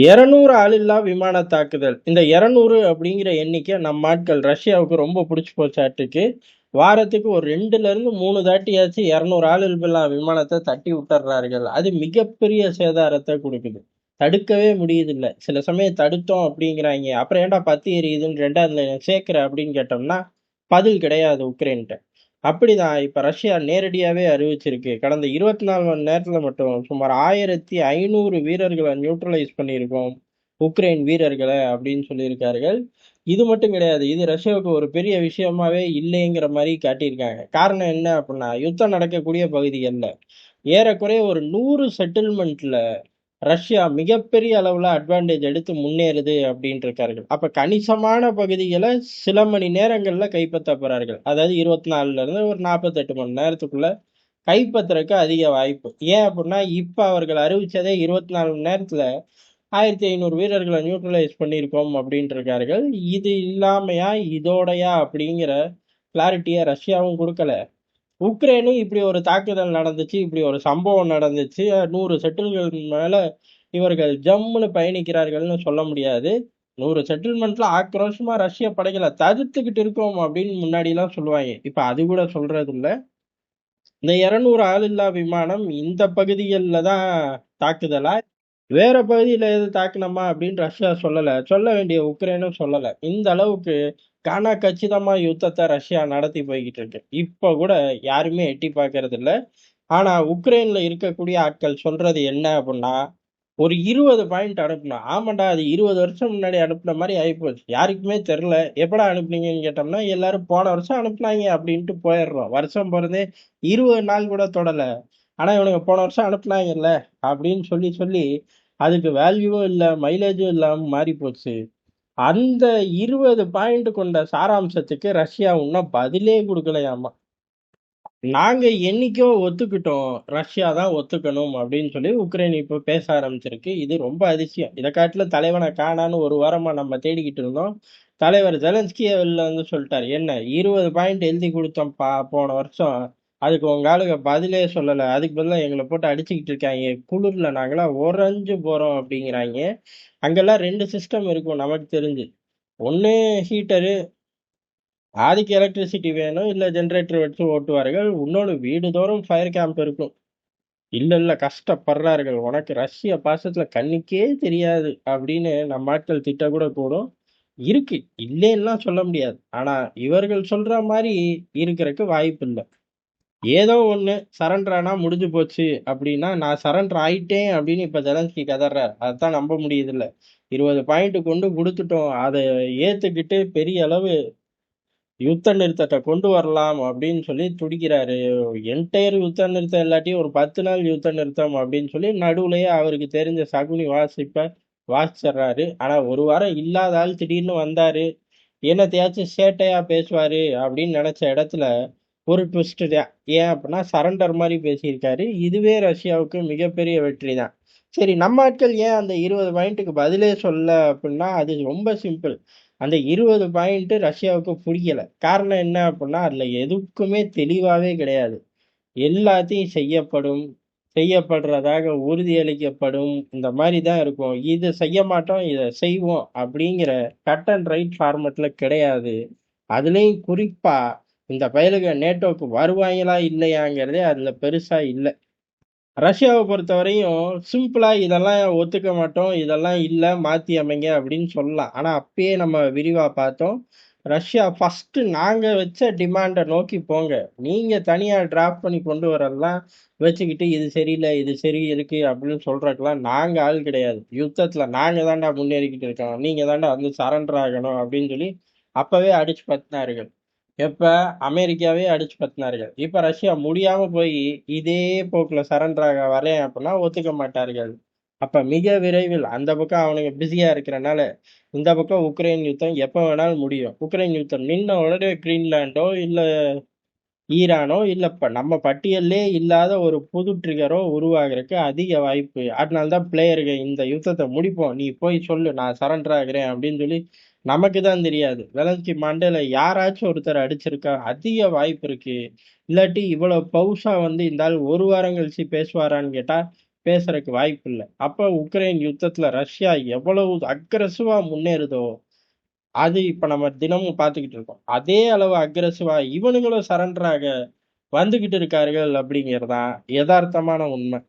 200 ஆளில்லா விமான தாக்குதல். இந்த 200 அப்படிங்கிற எண்ணிக்கை நம்ம ஆட்கள் ரஷ்யாவுக்கு ரொம்ப புடிச்சு போச்சாட்டுக்கு. வாரத்துக்கு ஒரு 2லேருந்து 3 தாட்டியாச்சும் 200 ஆளில்லா விமானத்த தட்டி விட்டுர்றார்கள். அது மிகப்பெரிய சேதாரத்த குடுக்குது. தடுக்கவே முடியுதில்ல. சில சமயம் தடுத்தோம் அப்படிங்கிறாய்ங்க. அப்புறம் ஏன்டா பத்தி எரியுதுன்னு 2வதுல சேர்க்கிற அப்படின்னு கேட்டோம்னா, பதில் கிடையாது உக்ரைன்ட்ட. அப்படிதான் இப்ப ரஷ்யா நேரடியாவே அறிவிச்சிருக்கு. கடந்த 24 மணி நேரத்துல மட்டும் சுமார் 1500 வீரர்கள நியூட்ரலைஸ் பண்ணியிருக்கோம். உக்ரைன் வீரர்கள அப்படின்னு சொல்லியிருக்கார்கள். இது மட்டும் கிடையாது. இது ரஷ்யாவுக்கு ஒரு பெரிய விஷயமாவே இல்லைங்கிற மாரி காட்டியிருக்காங்க. காரணம் என்ன அப்படின்னா, யுத்தம் நடக்கக்கூடிய பகுதிகள்ல ஏறக்குறைய ஒரு 100 செட்டில்மென்ட்ல ரஷ்யா மிகப்பெரிய அளவுல அட்வான்டேஜ் எடுத்து முன்னேறுது அப்படின்ருக்கார்கள். அப்ப கணிசமான பகுதிகள சில மணி நேரங்கள்ல கைப்பற்றப் போறார்கள். அதாவது 24ல இருந்து ஒரு 48 மணி நேரத்துக்குள்ள கைப்பற்றுறதுக்கு அதிக வாய்ப்பு. ஏன் அப்படின்னா, இப்ப அவர்கள் அறிவிச்சதே 24 மணி நேரத்துல 1500 வீரர்கள நியூட்ரலைஸ் பண்ணியிருக்கோம் அப்படின்ருக்கார்கள். இது இல்லாமையா, இதோடயா அப்படிங்கிற கிளாரிட்டிய ரஷ்யாவும் குடுக்கல. உக்ரைனும் இப்படி ஒரு தாக்குதல் நடந்துச்சு, இப்படி ஒரு சம்பவம் நடந்துச்சு. 100 செட்டில்கள் மேல இவர்கள் ஜம்முன்னு பயணிக்கிறார்கள்னு சொல்ல முடியாது. 100 செட்டில்மென்ட்ல ஆக்ரோஷமா ரஷ்ய படைகள தடுத்துக்கிட்டு இருக்கோம் அப்படின்னு முன்னாடிலாம் சொல்லுவாய்ங்க. இப்ப அது கூட சொல்றதில்ல. இந்த 200 ஆளில்லா விமானம் இந்த பகுதிகள்ல தான் தாக்குதலா? வேற பகுதியில எதுவும் தாக்குனோமா அப்படின்னு ரஷ்யா சொல்லல. சொல்ல வேண்டிய உக்ரைனும் சொல்லல. இந்த அளவுக்கு கச்சிதமா யுத்தத்த ரஷ்யா நடத்தி போய்க்கிட்டு இருக்கு. இப்ப கூட யாருமே எட்டி பார்க்கறதில்ல. ஆனா உக்ரைன்ல இருக்கக்கூடிய ஆட்கள் சொல்றது என்ன அப்படின்னா, ஒரு 20 பாயிண்ட் அனுப்புனோம். ஆமாண்டா அது 20 வருஷம் முன்னாடி அனுப்புன மாரி ஆயிப்போச்சு. யாருக்குமே தெரியல. எப்படா அனுப்புனீங்கன்னு கேட்டோம்னா, எல்லாரும் போன வருஷம் அனுப்புனாய்ங்க அப்படின்ட்டு போயிடுறோம். வருஷம் பொறந்தே 20 நாள் கூட தொடல. ஆனா இவனுங்க போன வருஷம் அனுப்புனாய்ங்கல்ல அப்படின்னு சொல்லி சொல்லி அதுக்கு வேல்யூவும் இல்ல, மைலேஜும் இல்லாம மாறி போச்சு. அந்த 20 பாயிண்ட் கொண்ட சாராம்சத்துக்கு ரஷ்யா இன்னும் பதிலே குடுக்கலையாமா. நாங்க என்னைக்கோ ஒத்துக்கிட்டோம். ரஷ்யா தான் ஒத்துக்கணும் அப்படின்னு சொல்லி உக்ரைன் இப்ப பேச ஆரம்பிச்சிருக்கு. இது ரொம்ப அதிசயம். இத காட்டிலும் தலைவன காணோம்னு ஒரு வாரமா நம்ம தேடிக்கிட்டு இருந்தோம். தலைவர் ஜெலன்ஸ்கியே வெளில வந்து சொல்ட்டாரு. என்ன 20 பாயிண்ட் எழுதி குடுத்தோம்ப்பா போன வருஷம். அதுக்கு உங்க ஆளுங்க பதிலே சொல்லல. அதுக்கு பதிலா எங்கள போட்டு அடிச்சுக்கிட்டு இருக்காய்ங்க. குளிர்ல நாங்கலாம் உறைஞ்சு போறோம் அப்படிங்கிறாய்ங்க. அங்கெல்லாம் 2 சிஸ்டம் இருக்கும் நமக்கு தெரிஞ்சு. ஒண்ணு ஹீட்டரு அதுக்கு எலக்ட்ரிசிட்டி வேணும். இல்ல ஜெனரேட்டர் வச்சு ஓட்டுவார்கள். இன்னொன்னு வீடுதோறும் ஃபயர் கேம்ப் இருக்கும். இல்ல, இல்ல கஷ்டப்படுறார்கள். உனக்கு ரஷ்ய பாசத்துல கண்ணுக்கே தெரியாது அப்படின்னு நம்ம ஆட்கள் திட்டக்கூட கூடும். இருக்கு. இல்லேன்னுலாம் சொல்ல முடியாது. ஆனா இவர்கள் சொல்ற மாரி இருக்கறக்கு வாய்ப்பில்ல. ஏதோ ஒண்ணு சரண்டர் ஆனா முடிஞ்சு போச்சு அப்படின்னா, நான் சரண்டர் ஆயிட்டேன் அப்படின்னு இப்ப ஜெலன்ஸ்கி கதர்றார். அதத்தான் நம்ப முடியுதுல்ல. 20 பாயிண்ட் கொண்டு குடுத்துட்டோம். அத ஏத்துக்கிட்டு பெரிய அளவு யுத்த நிறுத்தத்த கொண்டு வரலாம் அப்படின்னு சொல்லி துடிக்கிறாரு. என்டையர் யுத்த நிறுத்தம் இல்லாட்டியும் ஒரு 10 நாள் யுத்த நிறுத்தம் அப்படின்னு சொல்லி நடுவுலயே அவருக்கு தெரிஞ்ச சகுனி வாசிப்ப வாசிச்சர்றாரு. ஆனா ஒரு வாரம் இல்லாத ஆள் திடீர்னு வந்தாரு. என்னத்தையாச்சும் சேட்டையா பேசுவாரு அப்படின்னு நெனச்ச இடத்துல ஒரு ட்விஸ்ட் தான். ஏன் அப்படின்னா சரண்டர் மாரி பேசியிருக்காரு. இதுவே ரஷ்யாவுக்கு மிகப்பெரிய வெற்றி தான். சரி நம்ம ஆட்கள் ஏன் அந்த 20 பாயிண்ட்டுக்கு பதிலே சொல்லல அப்படின்னா, அது ரொம்ப சிம்பிள். அந்த 20 பாயிண்ட் ரஷ்யாவுக்கு புடிக்கல. காரணம் என்ன அப்படின்னா, அதுல எதுக்குமே தெளிவாவே கிடையாது. எல்லாத்தையும் செய்யப்படும், செய்யப்படுறதாக உறுதியளிக்கப்படும். இந்த மாரி தான் இருக்கும். இது செய்ய மாட்டோம், இத செய்வோம் அப்படிங்கிற கட் அண்ட் ரைட் ஃபார்மட்ல கிடையாது. அதுலயும் குறிப்பா இந்த பயலுக நேட்டோக்கு வருவாய்ங்களா இல்லையாங்கிறதே அதுல பெருசா இல்ல. ரஷ்யாவ பொறுத்தவரையும் சிம்பிளா இதெல்லாம் ஒத்துக்க மாட்டோம். இதெல்லாம் இல்ல மாத்தி அமைங்க அப்படின்னு சொல்லலாம். ஆனா அப்பயே நம்ம விரிவா பார்த்தோம். ரஷ்யா ஃபர்ஸ்ட் நாங்க வச்ச டிமாண்ட நோக்கி போங்க. நீங்க தனியா டிராஃப்ட் பண்ணி கொண்டு வரதெல்லாம் வச்சுக்கிட்டு இது சரியில்ல, இது சரி இருக்கு அப்படின்னு சொல்றதுக்கெல்லாம் நாங்க ஆள் கிடையாது. யுத்தத்துல நாங்க தான்டா முன்னேறிக்கிட்டு இருக்கோம். நீங்க தான்டா வந்து சரண்டர் ஆகணும் அப்படின்னு சொல்லி அப்பவே அடிச்சு பத்தினார்கள். எப்ப அமெரிக்காவே அடிச்சு பத்தினார்கள். இப்ப ரஷ்யா முடியாம போய் இதே போக்குல சரண்டர் ஆக வரேன் அப்படின்னா ஒத்துக்க மாட்டார்கள். அப்ப மிக விரைவில் அந்த பக்கம் அவனுங்க பிஸியா இருக்கிறனால, இந்த பக்கம் உக்ரைன் யுத்தம் எப்ப வேணாலும் முடியும். உக்ரைன் யுத்தம் நின்ன உடனே கிரீன்லாண்டோ, இல்ல ஈரானோ, இல்ல இப்ப நம்ம பட்டியல்லே இல்லாத ஒரு புது ட்ரிகரோ உருவாகுறதுக்கு அதிக வாய்ப்பு. அதனால தான் பிளேயர்க இந்த யுத்தத்த முடிப்போம். நீ போய் சொல்லு நான் சரண்டர் ஆகுறேன் அப்படின்னு சொல்லி நமக்கு தான் தெரியாது. வெலன்ஸ்கி மண்டையில யாராச்சும் ஒருத்தர் அடிச்சிருக்கா அதிக வாய்ப்பு இருக்கு. இல்லாட்டி இவ்வளவு பவுஷா வந்து இந்த ஆள் 1 வாரம் கழிச்சு பேசுவாரான்னு கேட்டா, பேசுறதுக்கு வாய்ப்பு இல்ல. அப்ப உக்ரைன் யுத்தத்துல ரஷ்யா எவ்வளவு அக்ரஸிவா முன்னேறுதோ, அது இப்ப நம்ம தினமும் பார்த்துக்கிட்டு இருக்கோம். அதே அளவு அக்ரஸிவா இவனுங்களும் சரண்டர் ஆக வந்துகிட்டு இருக்கார்கள் அப்படிங்கிறது தான் எதார்த்தமான உண்மை.